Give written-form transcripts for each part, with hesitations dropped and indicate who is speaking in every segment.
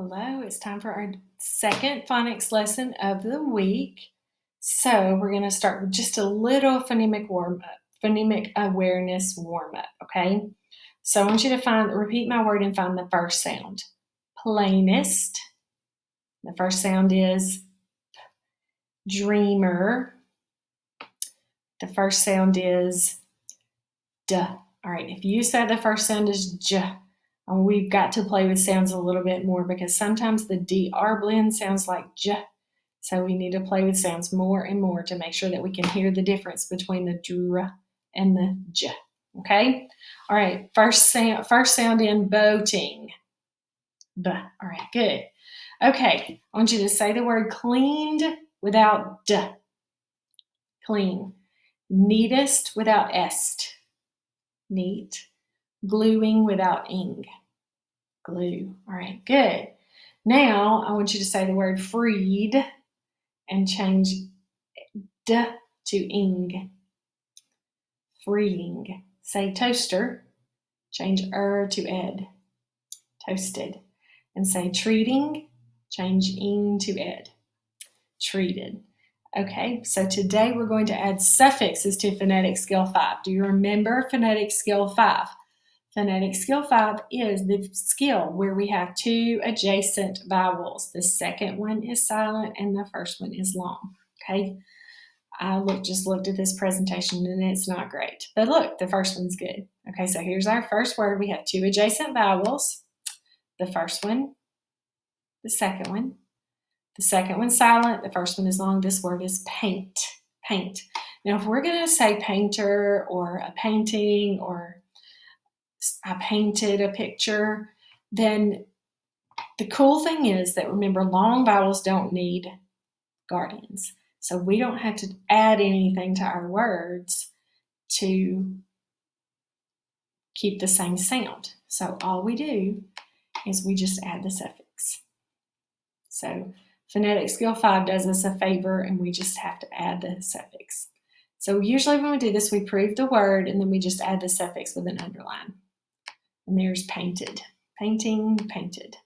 Speaker 1: Hello, it's time for our second phonics lesson of the week. So we're going to start with just a little phonemic awareness warm-up, okay? So I want you to repeat my word and find the first sound. Plainest. The first sound is p. Dreamer. The first sound is d. All right, if you said the first sound is j, we've got to play with sounds a little bit more because sometimes the DR blend sounds like j. So we need to play with sounds more and more to make sure that we can hear the difference between the dr and the j. Okay? All right, first sound in boating. B. All right, good. Okay, I want you to say the word cleaned without d. Clean. Neatest without est. Neat. Gluing without ing. Glue. All right, good. Now I want you to say the word freed and change d to ing. Freeing. Say toaster, change to ed. Toasted. And say treating, change ing to ed. Treated. Okay, so today we're going to add suffixes to phonetic skill 5. Do you remember phonetic skill 5? Phonetic skill 5 is the skill where we have two adjacent vowels. The second one is silent and the first one is long. Okay, I just looked at this presentation and it's not great. But look, the first one's good. Okay, so here's our first word. We have two adjacent vowels. The first one, the second one. The second one's silent. The first one is long. This word is paint. Paint. Now, if we're going to say painter or a painting or I painted a picture, then the cool thing is that, remember, long vowels don't need guardians. So we don't have to add anything to our words to keep the same sound. So all we do is we just add the suffix. So phonetic skill 5 does us a favor and we just have to add the suffix. So usually when we do this, we prove the word and then we just add the suffix with an underline. And there's painted. Painting, painted.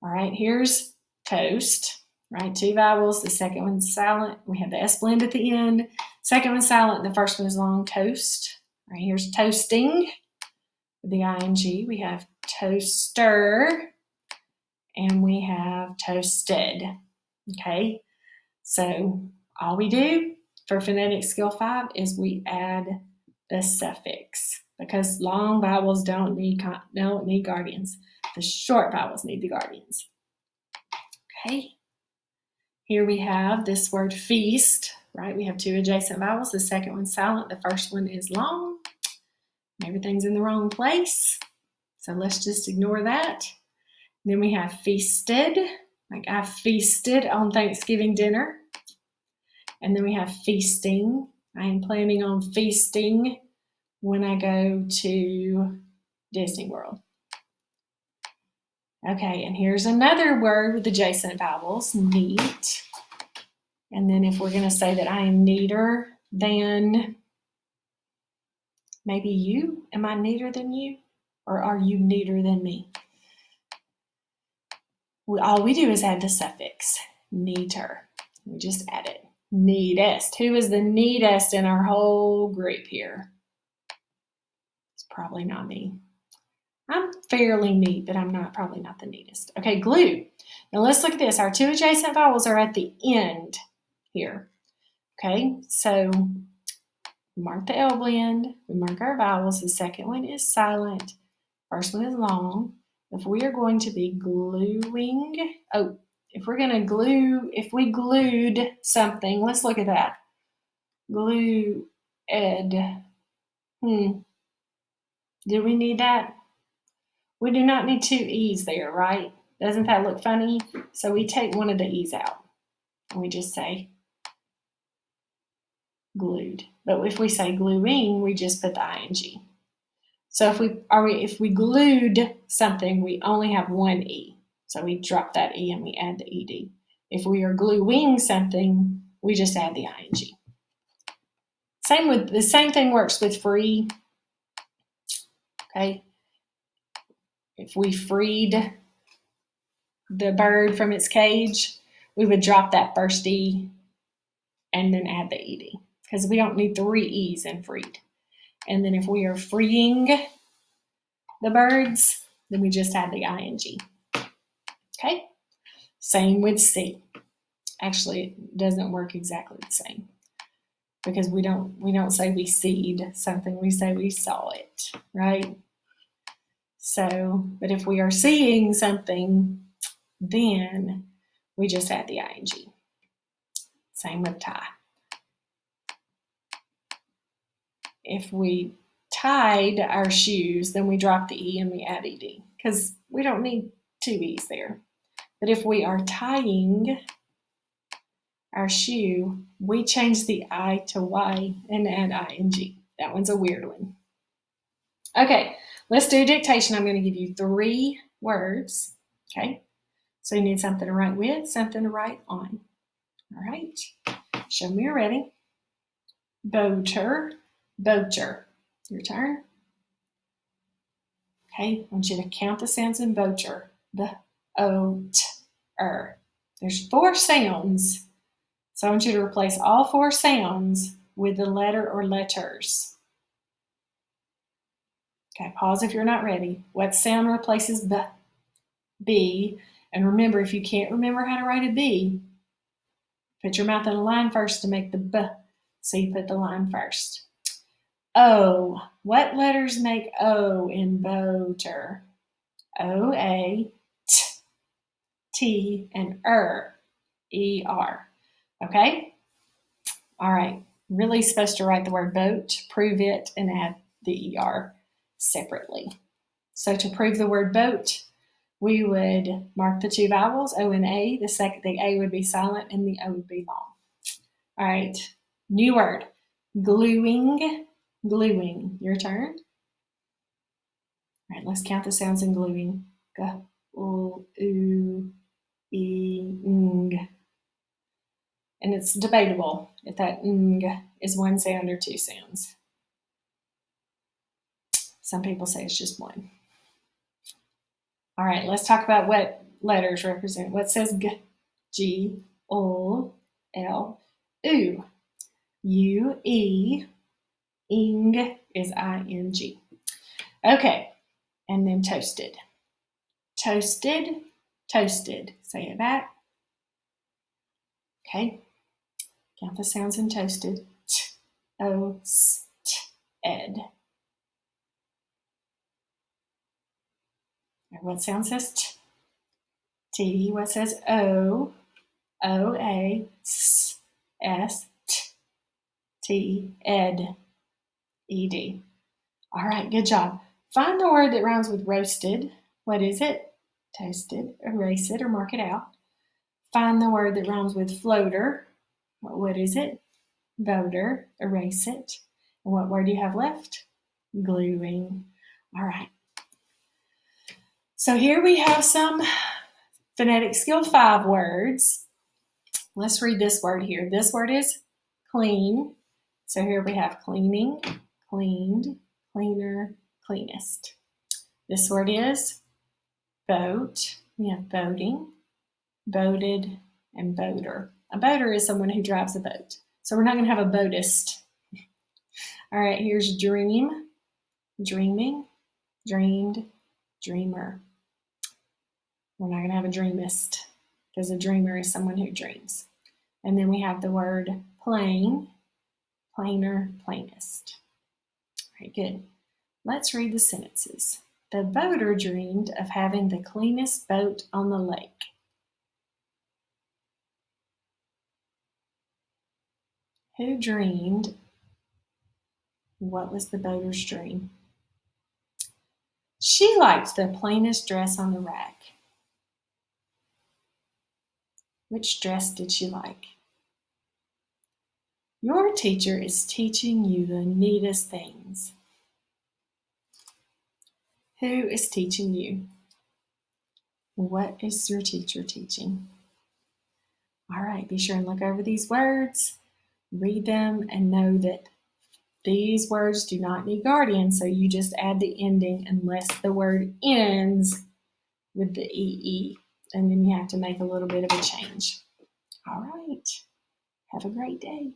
Speaker 1: All right, here's toast. Right, two vowels. The second one's silent. We have the S blend at the end. Second one's silent. The first one is long. Toast. All right, here's toasting. With the ing, we have toaster. And we have toasted. Okay, so all we do for phonetic skill 5 is we add the suffix because long vowels don't need guardians. The short vowels need the guardians. Okay, here we have this word feast, right? We have two adjacent vowels. The second one's silent. The first one is long. Everything's in the wrong place. So let's just ignore that. Then we have feasted, like I feasted on Thanksgiving dinner. And then we have feasting. I am planning on feasting when I go to Disney World. Okay, and here's another word with adjacent vowels, neat. And then if we're going to say that I am neater than maybe you, am I neater than you? Or are you neater than me? All we do is add the suffix, neater. We just add it. Neatest. Who is the neatest in our whole group here? It's probably not me. I'm fairly neat, but I'm probably not the neatest. Okay, glue. Now let's look at this. Our two adjacent vowels are at the end here. Okay, so we mark the L blend. We mark our vowels. The second one is silent. First one is long. If we are going to be gluing, if we glued something, let's look at that. Glue, ed. Do we need that? We do not need two E's there, right? Doesn't that look funny? So we take one of the E's out and we just say glued. But if we say gluing, we just put the ing. So if we glued something, we only have one E. So we drop that E and we add the ed. If we are gluing something, we just add the ing. The same thing works with free. Okay. If we freed the bird from its cage, we would drop that first E and then add the ED because we don't need 3 E's in freed. And then if we are freeing the birds, then we just add the ing. Okay? Same with C. Actually, it doesn't work exactly the same because we don't say we seed something, we say we saw it, right? So, but if we are seeing something, then we just add the ing. Same with tie. If we tied our shoes, then we drop the E and we add ed because we don't need 2 E's there. But if we are tying our shoe, we change the I to Y and add ing. That one's a weird one. Okay, let's do dictation. I'm going to give you 3 words. Okay, so you need something to write with, something to write on. All right, show me you're ready. Boater, boater. Your turn. Okay, I want you to count the sounds in boater. The O, T, R. There's 4 sounds. So I want you to replace all 4 sounds with the letter or letters. Okay, pause if you're not ready. What sound replaces B? B. And remember, if you can't remember how to write a B, put your mouth in a line first to make the B. So you put the line first. O. What letters make O in boater? O, A, T, T, and E-R. Okay? All right. Really supposed to write the word boat, prove it, and add the ER separately. So to prove the word boat, we would mark the 2 vowels, O and A. The A would be silent and the O would be long. All right. New word. Gluing. Gluing. Your turn. All right, let's count the sounds in gluing. G, U, E, ng. And it's debatable if that ng is 1 sound or 2 sounds. Some people say it's just 1. All right, let's talk about what letters represent. What says G? G, O, L, U. U, E, ing is ing. Okay, and then toasted. Toasted, toasted. Say it back. Okay, count the sounds in toasted. T, O, S, T, ed. What sound says T? T. What says O? O, A, S, S, T, T, ed, ed. All right, good job. Find the word that rhymes with roasted. What is it? Toasted. Erase it or mark it out. Find the word that rhymes with floater. What is it? Boater. Erase it. And what word do you have left? Gluing. All right. So here we have some phonetic skill 5 words. Let's read this word here. This word is clean. So here we have cleaning, cleaned, cleaner, cleanest. This word is boat. We have boating, boated, and boater. A boater is someone who drives a boat. So we're not going to have a boatist. All right, here's dream, dreaming, dreamed, dreamer. We're not going to have a dreamist because a dreamer is someone who dreams. And then we have the word plain, plainer, plainest. All right, good. Let's read the sentences. The boater dreamed of having the cleanest boat on the lake. Who dreamed? What was the boater's dream? She liked the plainest dress on the rack. Which dress did she like? Your teacher is teaching you the neatest things. Who is teaching you? What is your teacher teaching? All right, be sure and look over these words, read them, and know that these words do not need guardian, so you just add the ending unless the word ends with the EE. and then you have to make a little bit of a change. All right. Have a great day.